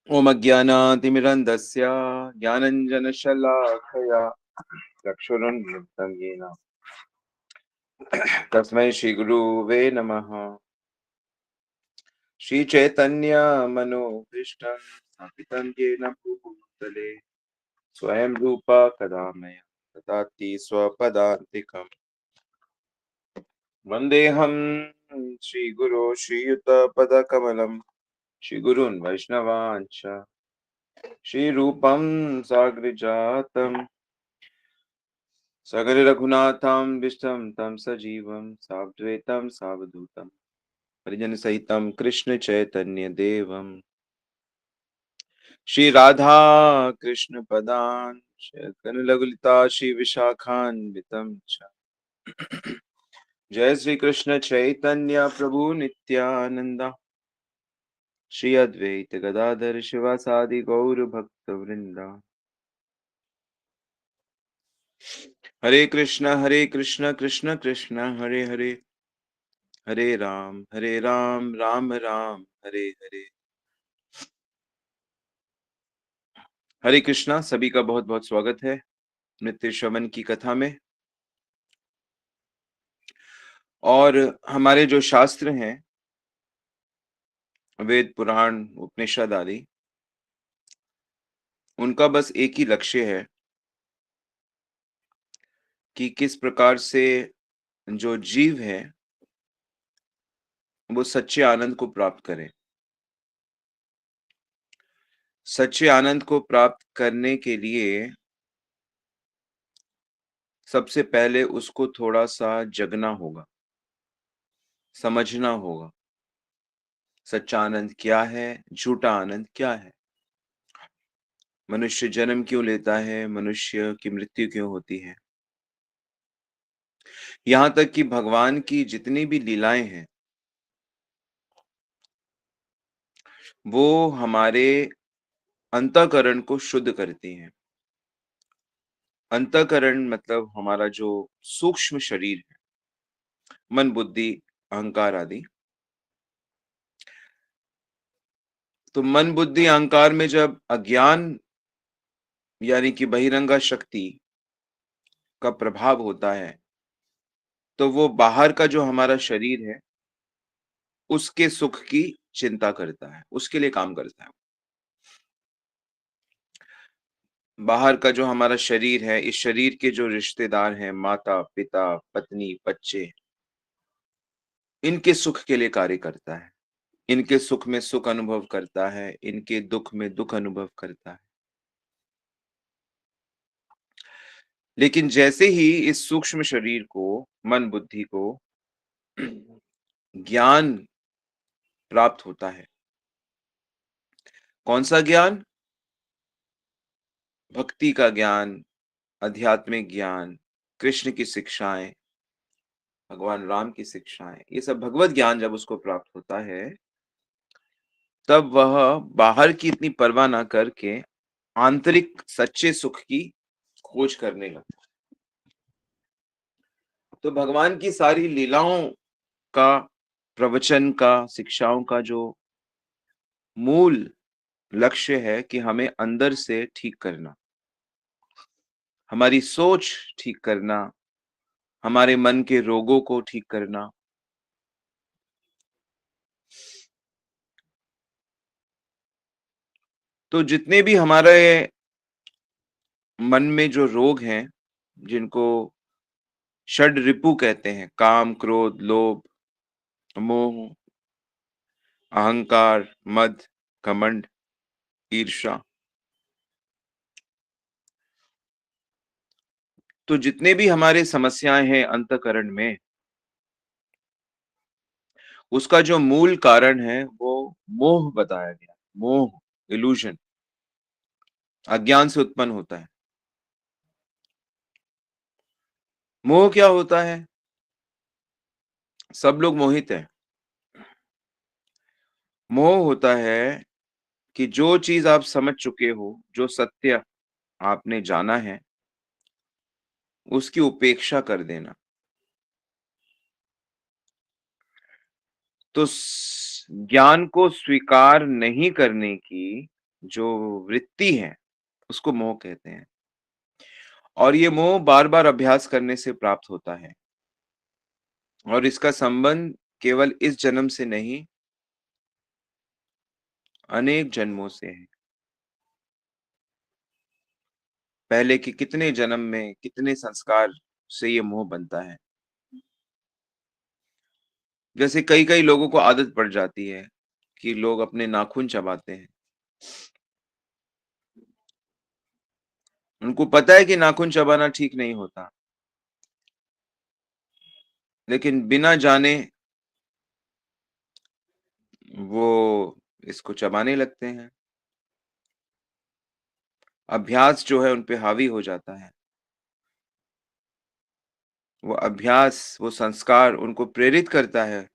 ओम अज्ञानातिमिरन्धस्य ज्ञानञ्जनशलाकया चक्षुरुन्मिलितं येन तस्मै श्रीगुरुवे नमः। श्रीचैतन्यमनोभीष्टं स्थापितं येन भूतले स्वयं रूपा कदा मया ददाति स्वपदान्तिकम्। वन्देऽहं श्रीगुरो श्रीयुतपदकमलं श्रीगुरून् वैष्णवांश्च श्रीरूपं साग्रजातं सगरे रघुनाथं विष्टं तं सजीवं साद्वैतं सावधूतं परिजन सहितं कृष्ण चैतन्य देवं श्री राधा कृष्ण पदान लघुलिता श्री विशाखान्वितं च। जय श्री कृष्ण चैतन्य प्रभु नित्यानंदा श्री अद्वैत गदाधर शिवासादि गौर भक्त वृंदा। हरे कृष्ण कृष्ण कृष्ण हरे हरे, हरे राम राम राम हरे हरे। हरे कृष्णा, सभी का बहुत बहुत स्वागत है नित्य श्रवण की कथा में। और हमारे जो शास्त्र हैं, वेद पुराण उपनिषद आदि, उनका बस एक ही लक्ष्य है कि किस प्रकार से जो जीव है वो सच्चे आनंद को प्राप्त करे। सच्चे आनंद को प्राप्त करने के लिए सबसे पहले उसको थोड़ा सा जगना होगा, समझना होगा सच्चा आनंद क्या है, झूठा आनंद क्या है, मनुष्य जन्म क्यों लेता है, मनुष्य की मृत्यु क्यों होती है। यहां तक कि भगवान की जितनी भी लीलाएं हैं वो हमारे अंतःकरण को शुद्ध करती हैं। अंतःकरण मतलब हमारा जो सूक्ष्म शरीर है, मन बुद्धि अहंकार आदि। तो मन बुद्धि अहंकार में जब अज्ञान यानी कि बहिरंगा शक्ति का प्रभाव होता है तो वो बाहर का जो हमारा शरीर है उसके सुख की चिंता करता है, उसके लिए काम करता है। बाहर का जो हमारा शरीर है, इस शरीर के जो रिश्तेदार हैं, माता पिता पत्नी बच्चे, इनके सुख के लिए कार्य करता है, इनके सुख में सुख अनुभव करता है, इनके दुख में दुख अनुभव करता है। लेकिन जैसे ही इस सूक्ष्म शरीर को, मन बुद्धि को ज्ञान प्राप्त होता है, कौन सा ज्ञान? भक्ति का ज्ञान, आध्यात्मिक ज्ञान, कृष्ण की शिक्षाएं, भगवान राम की शिक्षाएं, ये सब भगवत ज्ञान जब उसको प्राप्त होता है तब वह बाहर की इतनी परवाह ना करके आंतरिक सच्चे सुख की खोज करने लगता है। तो भगवान की सारी लीलाओं का, प्रवचन का, शिक्षाओं का जो मूल लक्ष्य है कि हमें अंदर से ठीक करना, हमारी सोच ठीक करना, हमारे मन के रोगों को ठीक करना। तो जितने भी हमारे मन में जो रोग हैं, जिनको षड रिपु कहते हैं, काम क्रोध लोभ मोह अहंकार मद घमंड ईर्ष्या, तो जितने भी हमारे समस्याएं हैं अंतःकरण में, उसका जो मूल कारण है वो मोह बताया गया। मोह, इल्यूजन, अज्ञान से उत्पन्न होता है। मोह क्या होता है? सब लोग मोहित हैं। मोह होता है कि जो चीज आप समझ चुके हो, जो सत्य आपने जाना है, उसकी उपेक्षा कर देना। तो ज्ञान को स्वीकार नहीं करने की जो वृत्ति है, उसको मोह कहते हैं। और ये मोह बार-बार अभ्यास करने से प्राप्त होता है और इसका संबंध केवल इस जन्म से नहीं, अनेक जन्मों से है। पहले के कितने जन्म में, कितने संस्कार से ये मोह बनता है। जैसे कई-कई लोगों को आदत पड़ जाती है कि लोग अपने नाखून चबाते हैं। उनको पता है कि नाखून चबाना ठीक नहीं होता, लेकिन बिना जाने वो इसको चबाने लगते हैं। अभ्यास जो है उन पे हावी हो जाता है। वो अभ्यास, वो संस्कार उनको प्रेरित करता है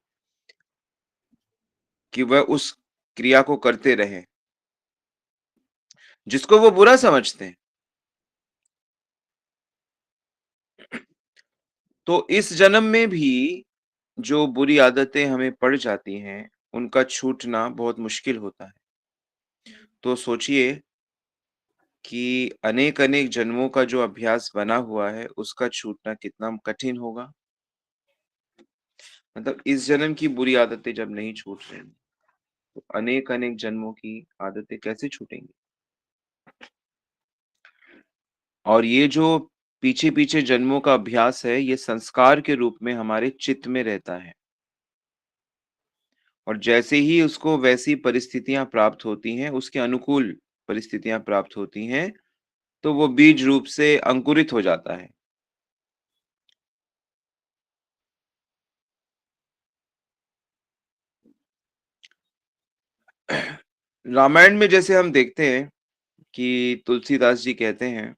कि वह उस क्रिया को करते रहें, जिसको वो बुरा समझते हैं। तो इस जन्म में भी जो बुरी आदतें हमें पड़ जाती हैं, उनका छूटना बहुत मुश्किल होता है। तो सोचिए कि अनेक-अनेक जन्मों का जो अभ्यास बना हुआ है, उसका छूटना कितना कठिन होगा। मतलब इस जन्म की बुरी आदतें जब नहीं छूट रही, तो अनेक-अनेक जन्मों की आदतें कैसे छूटेंगी? और ये जो पीछे-पीछे जन्मों का अभ्यास है, ये संस्कार के रूप में हमारे चित्त में रहता है। और जैसे ही उसको वैसी परिस्थितियाँ प्राप्त होती हैं, उसके अनुकूल परिस्थितियाँ प्राप्त होती हैं, तो वो बीज रूप से अंकुरित हो जाता है। रामायण में जैसे हम देखते हैं कि तुलसीदास जी कहते हैं,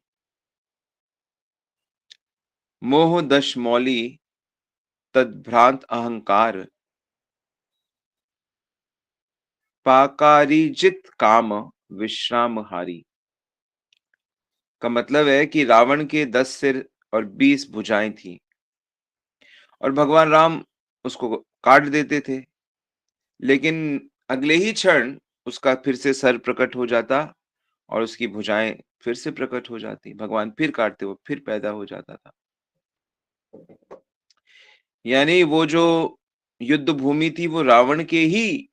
मोह दश मौलि तद्भ्रांत अहंकार पाकारिजित काम विश्रामहारी। का मतलब है कि रावण के 10 सिर और 20 भुजाएं थी और भगवान राम उसको काट देते थे, लेकिन अगले ही क्षण उसका फिर से सर प्रकट हो जाता और उसकी भुजाएं फिर से प्रकट हो जाती। भगवान फिर काटते, वो फिर पैदा हो जाता था। यानी वो जो युद्ध भूमि थी, वो रावण के ही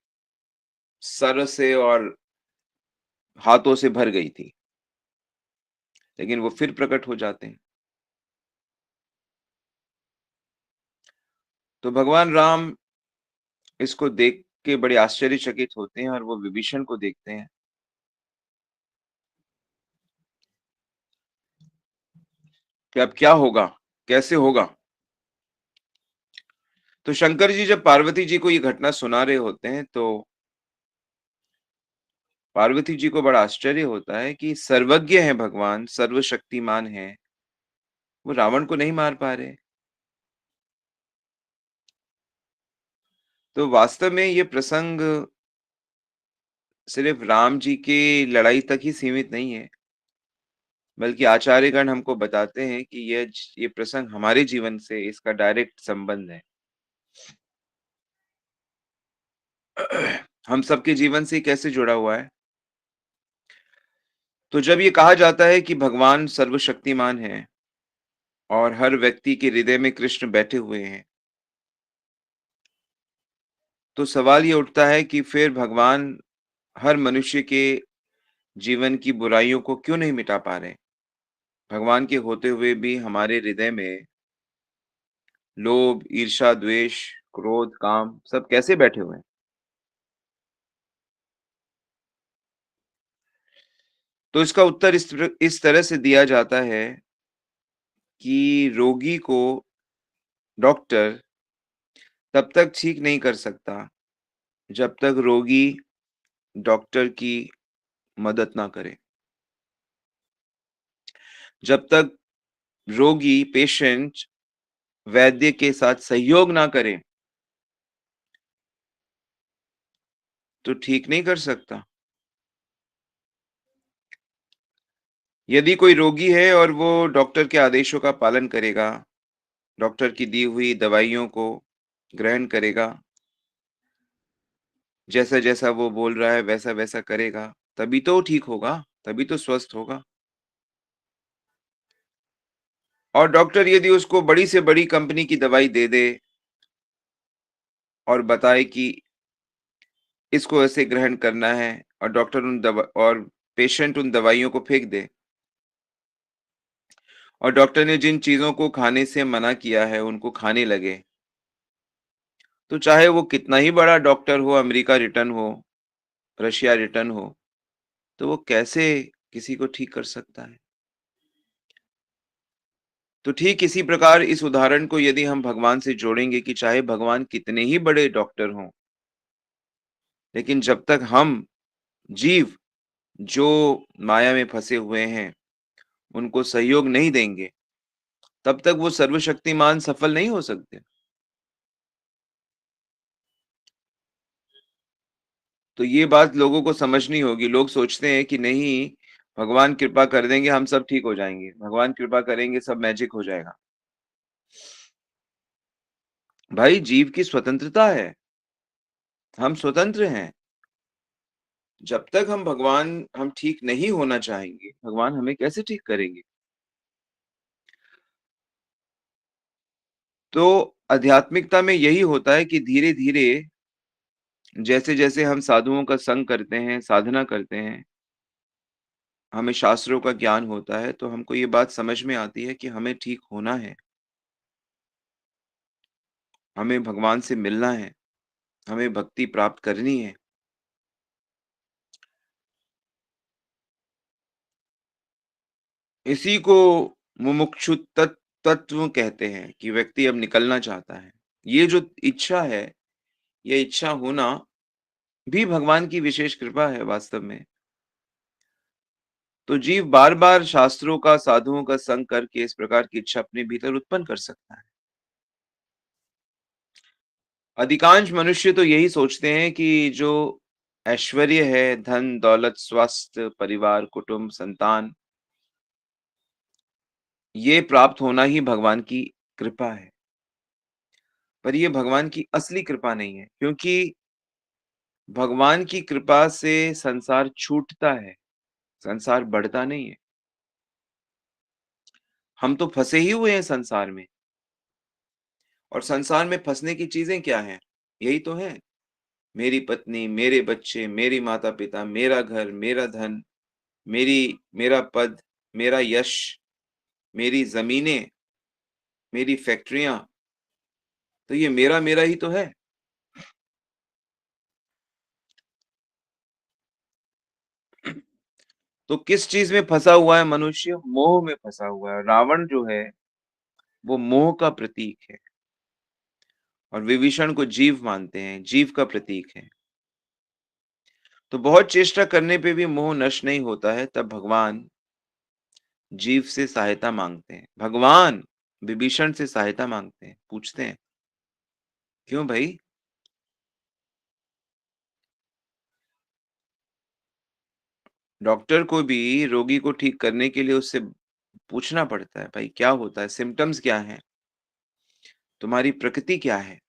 सर से और हाथों से भर गई थी, लेकिन वो फिर प्रकट हो जाते हैं। तो भगवान राम इसको देख के बड़े आश्चर्यचकित होते हैं और वो विभीषण को देखते हैं कि अब क्या होगा? कैसे होगा? तो शंकर जी जब पार्वती जी को ये घटना सुना रहे होते हैं, तो पार्वती जी को बड़ा आश्चर्य होता है कि सर्वज्ञ हैं भगवान, सर्वशक्तिमान हैं, वो रावण को नहीं मार पा रहे। तो वास्तव में ये प्रसंग सिर्फ राम जी की लड़ाई तक ही सीमित नहीं है, बल्कि आचार्यगण हमको बताते हैं कि ये प्रसंग हमारे जीवन से इसका डायरेक्ट संबंध है। हम सबके जीवन से कैसे जुड़ा हुआ है? तो जब ये कहा जाता है कि भगवान सर्वशक्तिमान हैं और हर व्यक्ति के हृदय में कृष्ण बैठे हुए हैं, तो सवाल ये उठता है कि फिर भगवान हर मनुष्य के जीवन की बुराइयों को क्यों नहीं मिटा पा रहे? भगवान के होते हुए भी हमारे हृदय में लोभ, ईर्ष्या, द्वेष, क्रोध, काम सब कैसे बैठे हुए हैं? तो इसका उत्तर इस तरह से दिया जाता है कि रोगी को डॉक्टर तब तक ठीक नहीं कर सकता, जब तक रोगी डॉक्टर की मदद ना करे। जब तक रोगी पेशेंट वैद्य के साथ सहयोग ना करे, तो ठीक नहीं कर सकता। यदि कोई रोगी है और वो डॉक्टर के आदेशों का पालन करेगा, डॉक्टर की दी हुई दवाइयों को ग्रहण करेगा, जैसा-जैसा वो बोल रहा है वैसा-वैसा करेगा, तभी तो ठीक होगा, तभी तो स्वस्थ होगा। और डॉक्टर यदि उसको बड़ी से बड़ी कंपनी की दवाई दे दे और बताए कि इसको ऐसे ग्रहण करना है, और डॉक्टर उन दवा और पेशेंट उन दवाइयों को फेंक दे, और डॉक्टर ने जिन चीज़ों को खाने से मना किया है, उनको खाने लगे, तो चाहे वो कितना ही बड़ा डॉक्टर हो, अमेरिका रिटर्न हो, रशिया रिटर्न हो, तो वो कैसे किसी को ठीक कर सकता है? तो ठीक इसी प्रकार इस उदाहरण को यदि हम भगवान से जोड़ेंगे कि चाहे भगवान कितने ही बड़े डॉक्टर हों, लेकिन जब तक हम जीव जो माया में फँसे हुए हैं, उनको सहयोग नहीं देंगे, तब तक वो सर्वशक्तिमान सफल नहीं हो सकते। तो ये बात लोगों को समझनी होगी। लोग सोचते हैं कि नहीं, भगवान कृपा कर देंगे, हम सब ठीक हो जाएँगे। भगवान कृपा करेंगे, सब मैजिक हो जाएगा। भाई, जीव की स्वतंत्रता है, हम स्वतंत्र हैं। जब तक हम ठीक नहीं होना चाहेंगे, भगवान हमें कैसे ठीक करेंगे? तो आध्यात्मिकता में यही होता है कि धीरे-धीरे जैसे-जैसे हम साधुओं का संग करते हैं, साधना करते हैं, हमें शास्त्रों का ज्ञान होता है, तो हमको ये बात समझ में आती है कि हमें ठीक होना है, हमें भगवान से मिलना है, हमें भक्ति प्राप्त करनी है। इसी को मुमुक्षु तत्व कहते हैं कि व्यक्ति अब निकलना चाहता है। ये जो इच्छा है, ये इच्छा होना भी भगवान की विशेष कृपा है वास्तव में। तो जीव बार-बार शास्त्रों का, साधुओं का संग करके इस प्रकार की इच्छा अपने भीतर उत्पन्न कर सकता है। अधिकांश मनुष्य तो यही सोचते हैं कि जो ऐश्वर्य है, धन, दौलत, स्वास्थ्य, परिवार, कुटुंब, संतान, ये प्राप्त होना ही भगवान की कृपा है। पर ये भगवान की असली कृपा नहीं है, क्योंकि भगवान की कृपा से संसार छूटता है, संसार बढ़ता नहीं है। हम तो फँसे ही हुए हैं संसार में, और संसार में फँसने की चीज़ें क्या हैं? यही तो है, मेरी पत्नी, मेरे बच्चे, मेरी माता-पिता, मेरा घर, मेरा धन, मेरा पद, मेरा यश, मेरी ज़मीनें, मेरी फैक्ट्रियाँ, तो ये मेरा-मेरा ही तो है। तो किस चीज़ में फँसा हुआ है मनुष्य? मोह में फँसा हुआ है। रावण जो है, वो मोह का प्रतीक है, और विभीषण को जीव मानते हैं, जीव का प्रतीक है। तो बहुत चेष्टा करने पे भी मोह नष्ट नहीं होता है, तब भगवान जीव से सहायता माँगते हैं। भगवान विभीषण से सहायता माँगते हैं, पूछते हैं, "क्यों भई?" डॉक्टर को भी रोगी को ठीक करने के लिए उससे पूछना पड़ता है, "भाई क्या होता है? सिम्पटम्स क्या हैं? तुम्हारी प्रकृति क्या है?"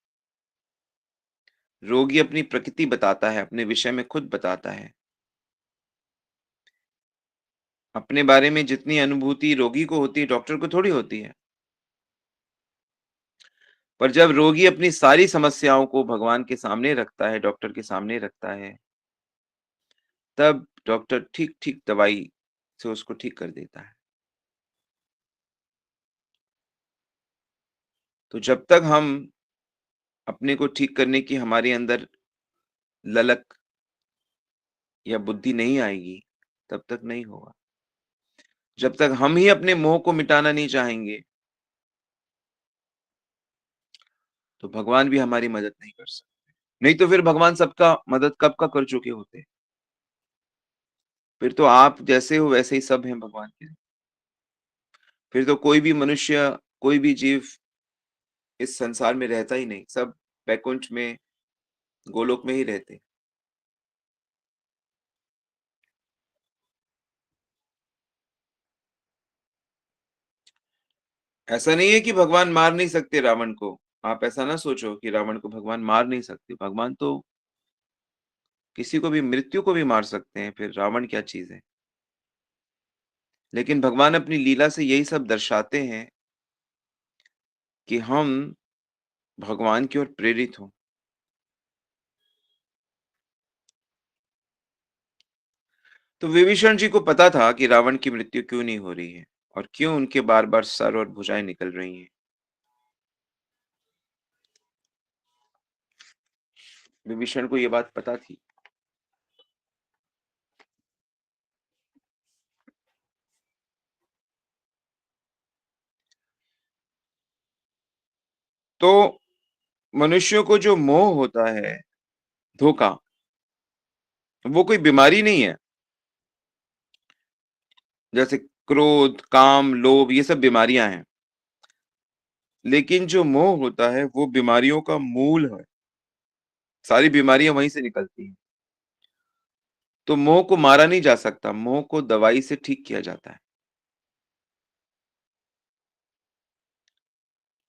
रोगी अपनी प्रकृति बताता है, अपने विषय में खुद बताता है। अपने बारे में जितनी अनुभूति रोगी को होती है, डॉक्टर को थोड़ी होती है। पर जब रोगी अपनी सारी समस्याओं को भगवान के सामने रखता है, डॉक्टर के सामने रखता है, तब डॉक्टर ठीक-ठीक दवाई से उसको ठीक कर देता है। तो जब तक हम अपने को ठीक करने की हमारे अंदर ललक या बुद्धि नहीं आएगी, तब तक नहीं होगा। जब तक हम ही अपने मोह को मिटाना नहीं चाहेंगे, तो भगवान भी हमारी मदद नहीं कर सकते। नहीं तो फिर भगवान सबका मदद कब का कर चुके होते। फिर तो आप जैसे हो वैसे ही सब हैं भगवान के। फिर तो कोई भी मनुष्य, कोई भी जीव इस संसार में रहता ही नहीं, सब वैकुंठ में, गोलोक में ही रहते। ऐसा नहीं है कि भगवान मार नहीं सकते रावण को। आप ऐसा ना सोचो कि रावण को भगवान मार नहीं सकते। भगवान तो किसी को भी मृत्यु को भी मार सकते हैं, फिर रावण क्या चीज़ है? लेकिन भगवान अपनी लीला से यही सब दर्शाते हैं कि हम भगवान की ओर प्रेरित हों। तो विभीषण जी को पता था कि रावण की मृत्यु क्यों नहीं हो रही है और क्यों उनके बार-बार सर और भुजाएँ निकल रही हैं। विभीषण को ये बात पता थी। तो मनुष्यों को जो मोह होता है, धोखा, वो कोई बीमारी नहीं है। जैसे क्रोध, काम, लोभ ये सब बीमारियाँ हैं। लेकिन जो मोह होता है वो बीमारियों का मूल है। सारी बीमारियाँ वहीं से निकलती हैं। तो मोह को मारा नहीं जा सकता, मोह को दवाई से ठीक किया जाता है।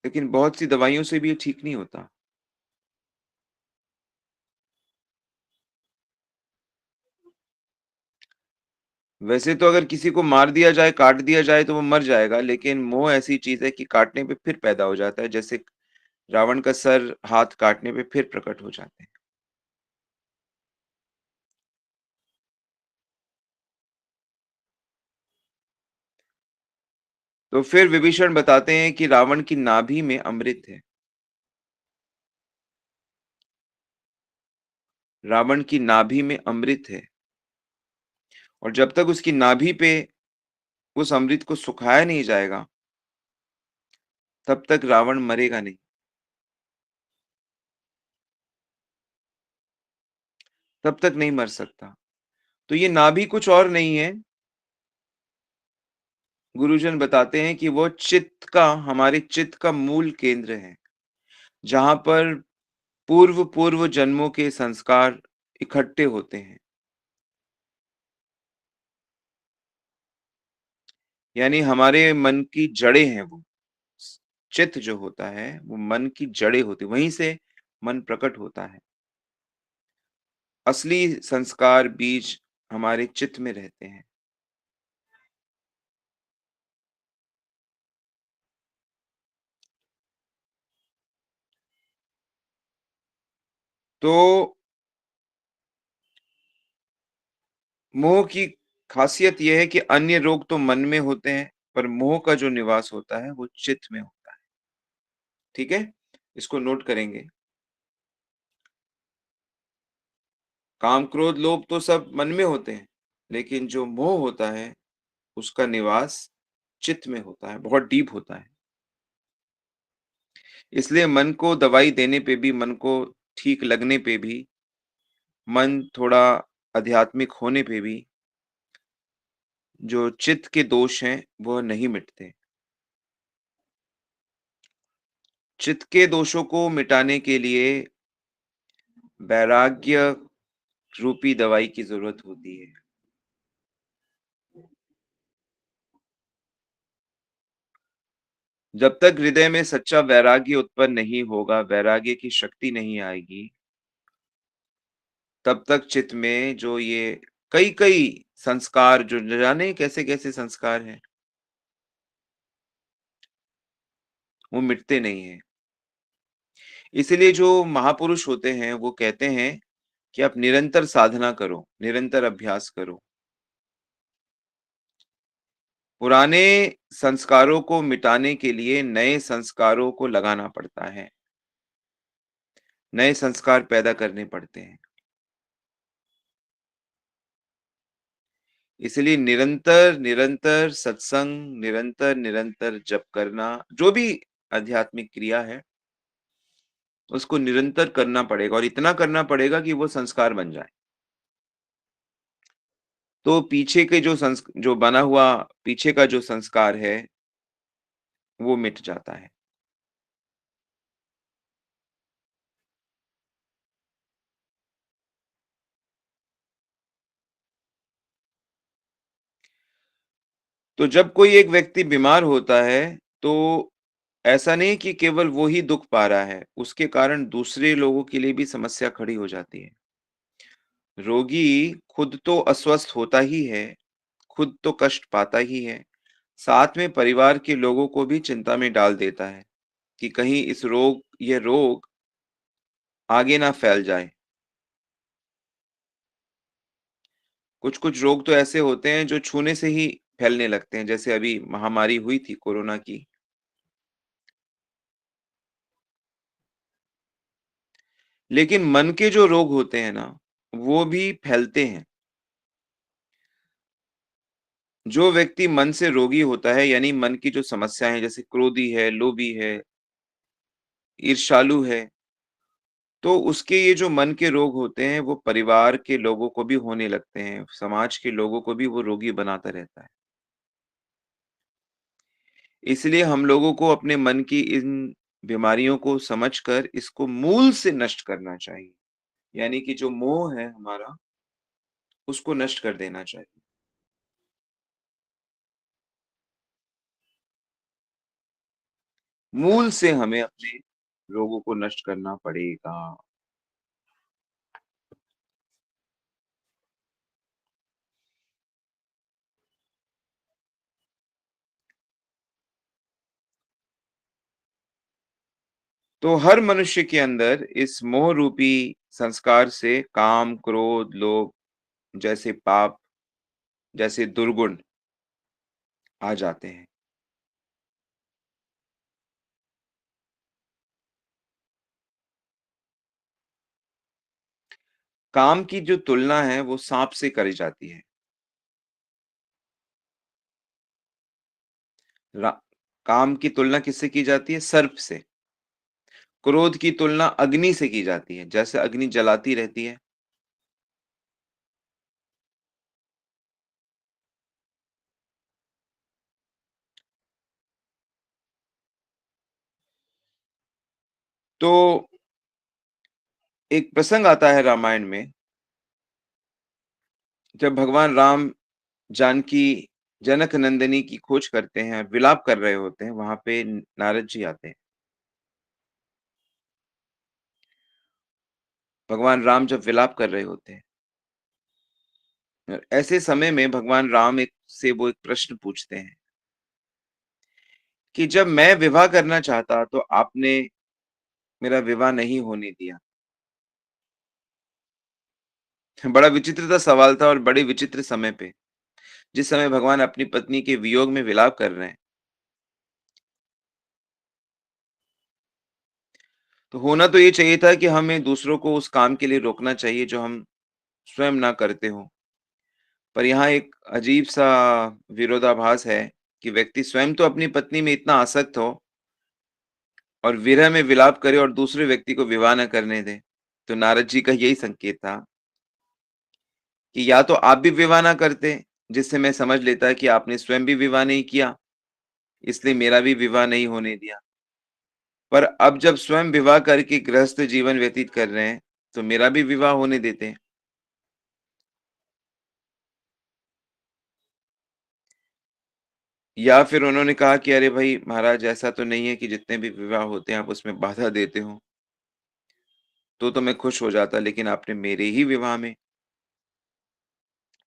लेकिन बहुत सी दवाइयों से भी ये ठीक नहीं होता। वैसे तो अगर किसी को मार दिया जाए, काट दिया जाए तो वो मर जाएगा, लेकिन मोह ऐसी चीज़ है कि काटने पे फिर पैदा हो जाता है, जैसे रावण का सर हाथ काटने पे फिर प्रकट हो जाते हैं। तो फिर विभीषण बताते हैं कि रावण की नाभि में अमृत है। रावण की नाभि में अमृत है और जब तक उसकी नाभि पे उस अमृत को सुखाया नहीं जाएगा, तब तक रावण मरेगा नहीं, तब तक नहीं मर सकता। तो ये नाभि कुछ और नहीं है, गुरुजन बताते हैं कि वो चित्त का, हमारे चित्त का मूल केंद्र है, जहाँ पर पूर्व-पूर्व जन्मों के संस्कार इकट्ठे होते हैं। यानी हमारे मन की जड़ें हैं वो। चित्त जो होता है, वो मन की जड़ें होती हैं, वहीं से मन प्रकट होता है। असली संस्कार बीज हमारे चित्त में रहते हैं। तो मोह की खासियत ये है कि अन्य रोग तो मन में होते हैं, पर मोह का जो निवास होता है, वो चित्त में होता है। ठीक है? इसको नोट करेंगे। काम, क्रोध, लोभ तो सब मन में होते हैं, लेकिन जो मोह होता है, उसका निवास चित्त में होता है, बहुत डीप होता है। इसलिए मन को दवाई देने पे भी, मन को ठीक लगने पे भी, मन थोड़ा आध्यात्मिक होने पे भी, जो चित्त के दोष हैं, वह नहीं मिटते। चित्त के दोषों को मिटाने के लिए वैराग्य रूपी दवाई की ज़रूरत होती है। जब तक हृदय में सच्चा वैराग्य उत्पन्न नहीं होगा, वैराग्य की शक्ति नहीं आएगी, तब तक चित्त में जो ये कई-कई संस्कार जो न जाने कैसे-कैसे संस्कार हैं, वो मिटते नहीं हैं। इसीलिए जो महापुरुष होते हैं, वो कहते हैं कि आप निरंतर साधना करो, निरंतर अभ्यास करो। पुराने संस्कारों को मिटाने के लिए नए संस्कारों को लगाना पड़ता है, नए संस्कार पैदा करने पड़ते हैं। इसलिए निरंतर, निरंतर सत्संग, निरंतर, निरंतर जप करना, जो भी आध्यात्मिक क्रिया है, उसको निरंतर करना पड़ेगा और इतना करना पड़ेगा कि वो संस्कार बन जाए। तो पीछे के जो बना हुआ पीछे का जो संस्कार है, वो मिट जाता है। तो जब कोई एक व्यक्ति बीमार होता है, तो ऐसा नहीं कि केवल वो ही दुःख पा रहा है, उसके कारण दूसरे लोगों के लिए भी समस्या खड़ी हो जाती है। रोगी खुद तो अस्वस्थ होता ही है, खुद तो कष्ट पाता ही है, साथ में परिवार के लोगों को भी चिंता में डाल देता है कि कहीं ये रोग आगे ना फैल जाए। कुछ-कुछ रोग तो ऐसे होते हैं जो छूने से ही फैलने लगते हैं, जैसे अभी महामारी हुई थी कोरोना की। लेकिन मन के जो रोग होते हैं ना, वो भी फैलते हैं। जो व्यक्ति मन से रोगी होता है, यानी मन की जो समस्याएँ हैं, जैसे क्रोधी है, लोभी है, ईर्ष्यालु है, तो उसके ये जो मन के रोग होते हैं, वो परिवार के लोगों को भी होने लगते हैं, समाज के लोगों को भी वो रोगी बनाता रहता है। इसलिए हम लोगों को अपने मन की इन बीमारियों को समझकर इसको मूल से नष्ट करना चाहिए। यानी कि जो मोह है हमारा, उसको नष्ट कर देना चाहिए। मूल से हमें अपने रोगों को नष्ट करना पड़ेगा। तो हर मनुष्य के अंदर इस मोह रूपी संस्कार से काम, क्रोध, लोभ जैसे पाप, जैसे दुर्गुण आ जाते हैं। काम की जो तुलना है वो साँप से करी जाती है। रा काम की तुलना किससे की जाती है? सर्प से। क्रोध की तुलना अग्नि से की जाती है, जैसे अग्नि जलाती रहती है। तो एक प्रसंग आता है रामायण में, जब भगवान राम जानकी जनक नंदिनी की खोज करते हैं और विलाप कर रहे होते हैं, वहाँ पे नारद जी आते हैं। भगवान राम जब विलाप कर रहे होते हैं, ऐसे समय में भगवान राम एक से वो एक प्रश्न पूछते हैं कि जब मैं विवाह करना चाहता तो आपने मेरा विवाह नहीं होने दिया। बड़ा विचित्र सा सवाल था और बड़े विचित्र समय पे, जिस समय भगवान अपनी पत्नी के वियोग में विलाप कर रहे हैं। तो होना तो ये चाहिए था कि हमें दूसरों को उस काम के लिए रोकना चाहिए जो हम स्वयं ना करते हों। पर यहाँ एक अजीब-सा विरोधाभास है कि व्यक्ति स्वयं तो अपनी पत्नी में इतना आसक्त हो और विरह में विलाप करे और दूसरे व्यक्ति को विवाह न करने दे। तो नारद जी का यही संकेत था कि या तो आप भी विवाह ना करते, जिससे मैं समझ लेता कि आपने स्वयं भी विवाह नहीं किया, इसलिए मेरा भी विवाह नहीं होने दिया। पर अब जब स्वयं विवाह करके गृहस्थ जीवन व्यतीत कर रहे हैं, तो मेरा भी विवाह होने देते। या फिर उन्होंने कहा कि अरे भाई महाराज, ऐसा तो नहीं है कि जितने भी विवाह होते हैं आप उसमें बाधा देते हो। तो मैं खुश हो जाता, लेकिन आपने मेरे ही विवाह में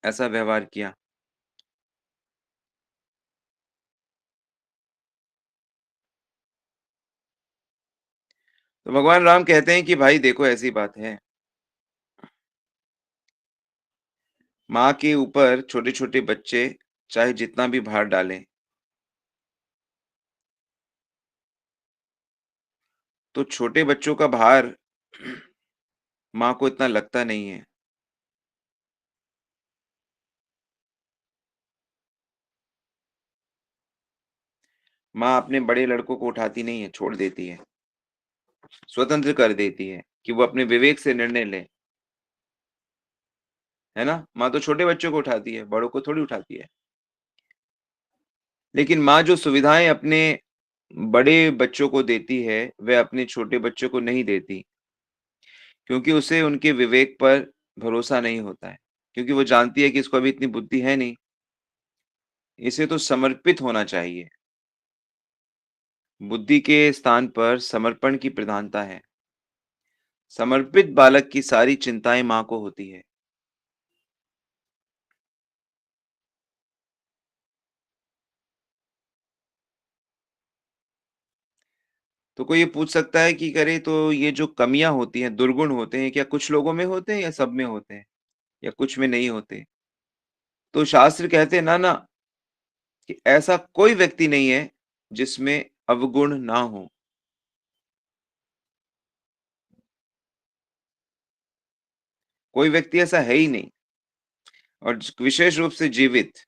ऐसा व्यवहार किया। तो भगवान राम कहते हैं कि भाई देखो, ऐसी बात है, माँ के ऊपर छोटे-छोटे बच्चे चाहे जितना भी भार डालें, तो छोटे बच्चों का भार माँ को इतना लगता नहीं है। माँ अपने बड़े लड़कों को उठाती नहीं है, छोड़ देती है, स्वतंत्र कर देती है कि वो अपने विवेक से निर्णय लें, है ना? माँ तो छोटे बच्चों को उठाती है, बड़ों को थोड़ी उठाती है। लेकिन माँ जो सुविधाएँ अपने बड़े बच्चों को देती है, वह अपने छोटे बच्चों को नहीं देती, क्योंकि उसे उनके विवेक पर भरोसा नहीं होता है। क्योंकि वो जानती है कि इसको अभी इतनी बुद्धि है नहीं, इसे तो समर्पित होना चाहिए। बुद्धि के स्थान पर समर्पण की प्रधानता है। समर्पित बालक की सारी चिंताएँ माँ को होती है। तो कोई ये पूछ सकता है कि अरे तो ये जो कमियाँ होती हैं, दुर्गुण होते हैं, क्या कुछ लोगों में होते हैं या सब में होते हैं? या कुछ में नहीं होते? तो शास्त्र कहते हैं ना, ना कि ऐसा कोई व्यक्ति नहीं है जिसमें अवगुण ना हो। कोई व्यक्ति ऐसा है ही नहीं और विशेष रूप से जीवित।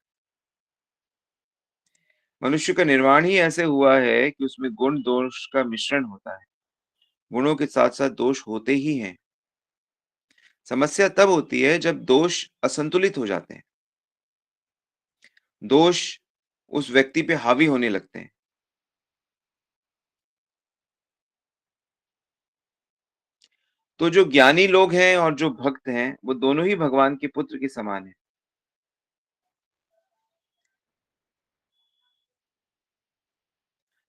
मनुष्य का निर्माण ही ऐसे हुआ है कि उसमें गुण दोष का मिश्रण होता है। गुणों के साथ-साथ दोष होते ही हैं। समस्या तब होती है जब दोष असंतुलित हो जाते हैं। दोष उस व्यक्ति पे हावी होने लगते हैं। तो जो ज्ञानी लोग हैं और जो भक्त हैं, वो दोनों ही भगवान के पुत्र के समान हैं।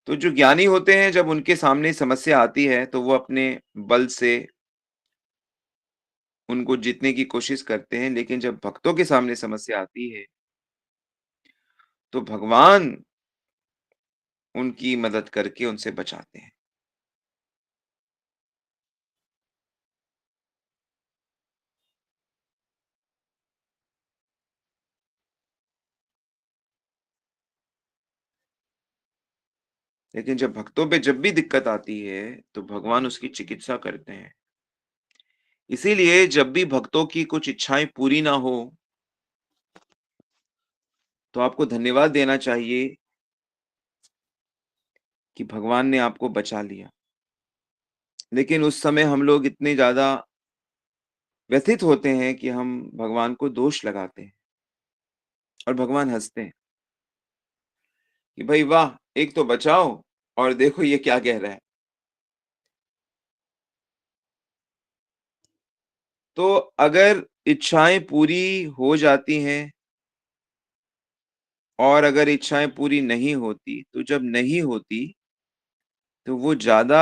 तो जो ज्ञानी होते हैं जब उनके सामने समस्या आती है, तो वो अपने बल से उनको जीतने की कोशिश करते हैं, लेकिन जब भक्तों के सामने समस्या आती है, तो भगवान उनकी मदद करके उनसे बचाते हैं। लेकिन जब भक्तों पे जब भी दिक्कत आती है, तो भगवान उसकी चिकित्सा करते हैं। इसीलिए जब भी भक्तों की कुछ इच्छाएँ पूरी ना हो, तो आपको धन्यवाद देना चाहिए कि भगवान ने आपको बचा लिया। लेकिन उस समय हम लोग इतने ज़्यादा व्यथित होते हैं कि हम भगवान को दोष लगाते हैं और भगवान हँसते हैं कि भई वाह! एक तो बचाओ और देखो ये क्या कह रहा है। तो अगर इच्छाएँ पूरी हो जाती हैं और अगर इच्छाएँ पूरी नहीं होती, तो जब नहीं होती, तो वो ज़्यादा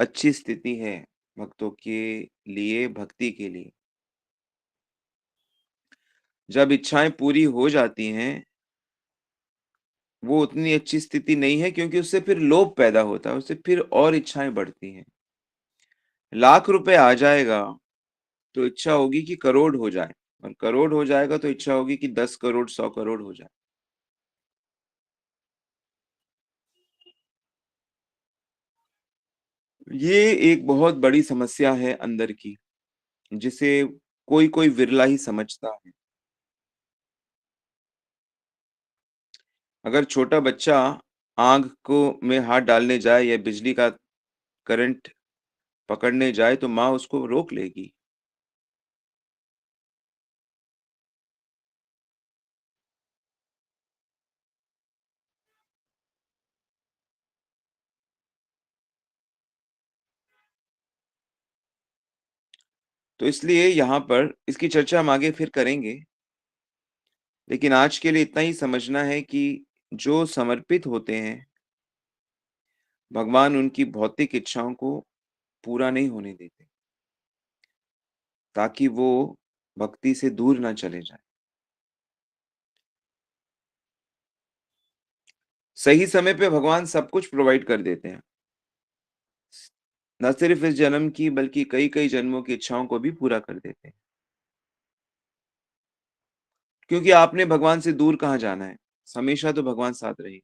अच्छी स्थिति है भक्तों के लिए, भक्ति के लिए। जब इच्छाएँ पूरी हो जाती हैं, वो उतनी अच्छी स्थिति नहीं है क्योंकि उससे फिर लोभ पैदा होता है, उससे फिर और इच्छाएँ बढ़ती हैं। लाख रुपए आ जाएगा, तो इच्छा होगी कि करोड़ हो जाए और करोड़ हो जाएगा तो इच्छा होगी कि 10 करोड़, 100 करोड़ हो जाए। ये एक बहुत बड़ी समस्या है अंदर की, जिसे कोई-कोई विरला ही समझता है। अगर छोटा बच्चा आग को में हाथ डालने जाए या बिजली का करंट पकड़ने जाए तो माँ उसको रोक लेगी। तो इसलिए यहाँ पर इसकी चर्चा हम आगे फिर करेंगे, लेकिन आज के लिए इतना ही समझना है कि जो समर्पित होते हैं, भगवान उनकी भौतिक इच्छाओं को पूरा नहीं होने देते, ताकि वो भक्ति से दूर ना चले जाएँ। सही समय पे भगवान सब कुछ प्रोवाइड कर देते हैं। ना सिर्फ इस जन्म की बल्कि कई-कई जन्मों की इच्छाओं को भी पूरा कर देते हैं। क्योंकि आपने भगवान से दूर कहाँ जाना है, हमेशा तो भगवान साथ रहेंगे।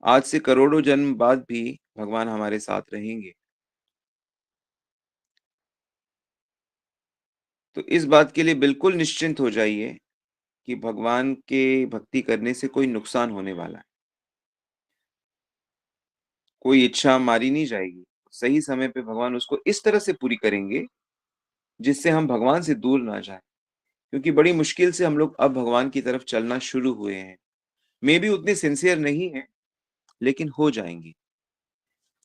आज से करोड़ों जन्म बाद भी भगवान हमारे साथ रहेंगे। तो इस बात के लिए बिल्कुल निश्चिंत हो जाइए कि भगवान के भक्ति करने से कोई नुकसान होने वाला है। कोई इच्छा मारी नहीं जाएगी। सही समय पे भगवान उसको इस तरह से पूरी करेंगे, जिससे हम भगवान से दूर ना जाएँ। क्योंकि बड़ी मुश्किल से हम लोग अब भगवान की तरफ चलना शुरू हुए हैं। मेबी उतने सिंसियर नहीं हैं, लेकिन हो जाएँगे।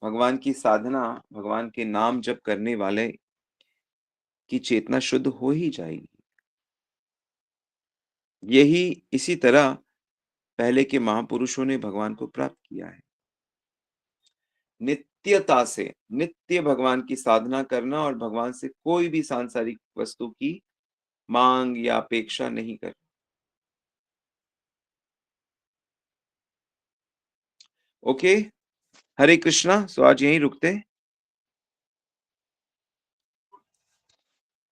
भगवान की साधना, भगवान के नाम जप करने वाले की चेतना शुद्ध हो ही जाएगी। यही इसी तरह पहले के महापुरुषों ने भगवान को प्राप्त किया है। नित्यता से, नित्य भगवान की साधना करना और भगवान से कोई भी सांसारिक वस्तु की माँग या अपेक्षा नहीं करना। ओके? हरे कृष्णा। सो आज यहीं रुकते हैं,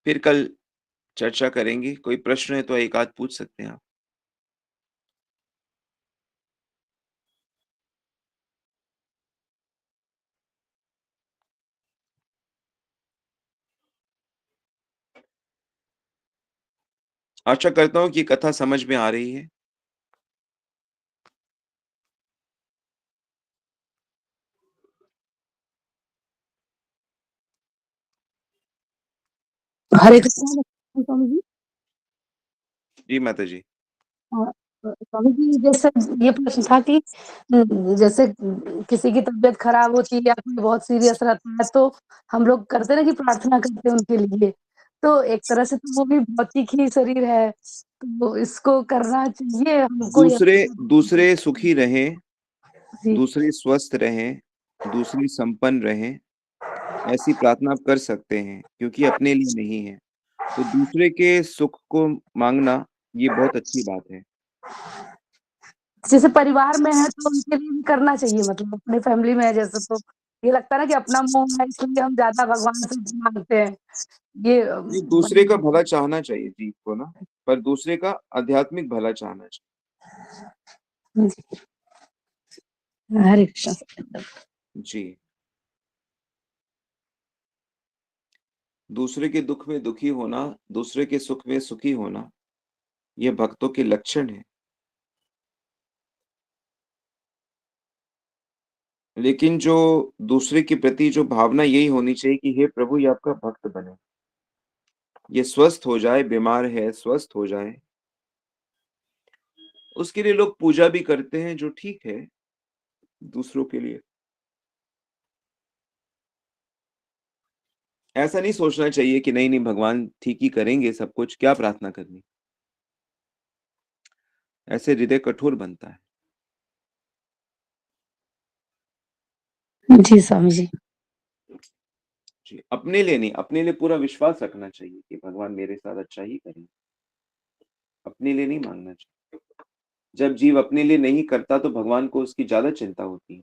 फिर कल चर्चा करेंगे। कोई प्रश्न है तो एक आध पूछ सकते हैं आप। आशा करता हूँ कि कथा समझ में आ रही है। हरे कृष्णा स्वामी जी। जी माताजी। हाँ, स्वामी जी जैसे ये प्रश्न था कि जैसे किसी की तबीयत खराब होती है या कोई बहुत सीरियस रहता है तो हम लोग करते हैं ना कि प्रार्थना करते हैं उनके लिए। तो एक तरह से तो वो भी भौतिक ही शरीर है, तो इसको करना चाहिए हमको या दूसरे दूसरे सुखी रहें, जी। दूसरे स्वस्थ रहें, दूसरे संपन्न रहें, ऐसी प्रार्थना आप कर सकते हैं, क्योंकि अपने लिए नहीं है। तो दूसरे के सुख को माँगना, ये बहुत अच्छी बात है। जैसे परिवार में है तो उनके लिए भी करना चाहिए मतलब अपनी फैमिली में है जैसे तो ये लगता है ना कि अपना मुँह है इसलिए हम ज़्यादा भगवान से माँगते हैं। ये नहीं, दूसरे का भला चाहना चाहिए जीव को ना, पर दूसरे का आध्यात्मिक भला चाहना चाहिए। जी, हरे कृष्ण। जी। दूसरे के दुःख में दुखी होना, दूसरे के सुख में सुखी होना, ये भक्तों के लक्षण हैं। लेकिन जो दूसरे के प्रति जो भावना यही होनी चाहिए कि हे प्रभु ये आपका भक्त बने। ये स्वस्थ हो जाए, बीमार है, स्वस्थ हो जाए। उसके लिए लोग पूजा भी करते हैं जो ठीक है, दूसरों के लिए। ऐसा नहीं सोचना चाहिए कि नहीं, नहीं भगवान ठीक ही करेंगे सब कुछ, क्या प्रार्थना करनी? ऐसे हृदय कठोर बनता है। जी, स्वामी जी। जी, अपने लिए नहीं, अपने लिए पूरा विश्वास रखना चाहिए कि भगवान मेरे साथ अच्छा ही करेंगे। अपने लिए नहीं माँगना चाहिए। जब जीव अपने लिए नहीं करता तो भगवान को उसकी ज़्यादा चिंता होती है।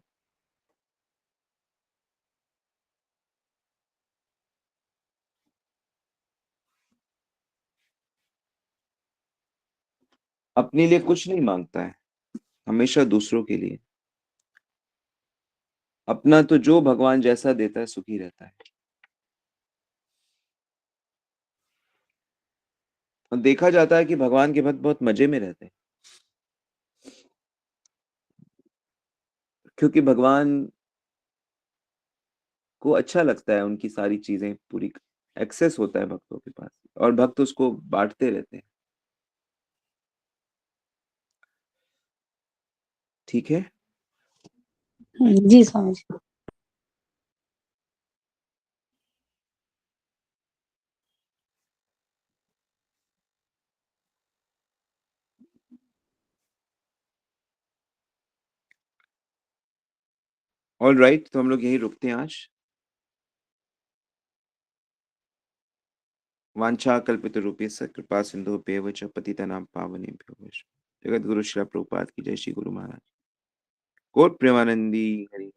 अपने लिए कुछ नहीं माँगता है, हमेशा दूसरों के लिए। अपना तो जो भगवान जैसा देता है सुखी रहता है। और देखा जाता है कि भगवान के भक्त बहुत मज़े में रहते हैं। क्योंकि भगवान को अच्छा लगता है उनकी सारी चीज़ें पूरी एक्सेस होता है भक्तों के पास और भक्त उसको बाँटते रहते हैं। ठीक है? जी, स्वामी जी। ऑलराइट, तो हम लोग यहीं रुकते हैं आज। वाञ्छाकल्पितरूपयस्य कृपा सिन्धुभ्येव च पतितानां पावनेभ्यो वैष्णवेभ्यो। जगद्गुरु श्रील प्रभुपाद की जय। श्री गुरु महाराज। गौर प्रेमानंदी हरि।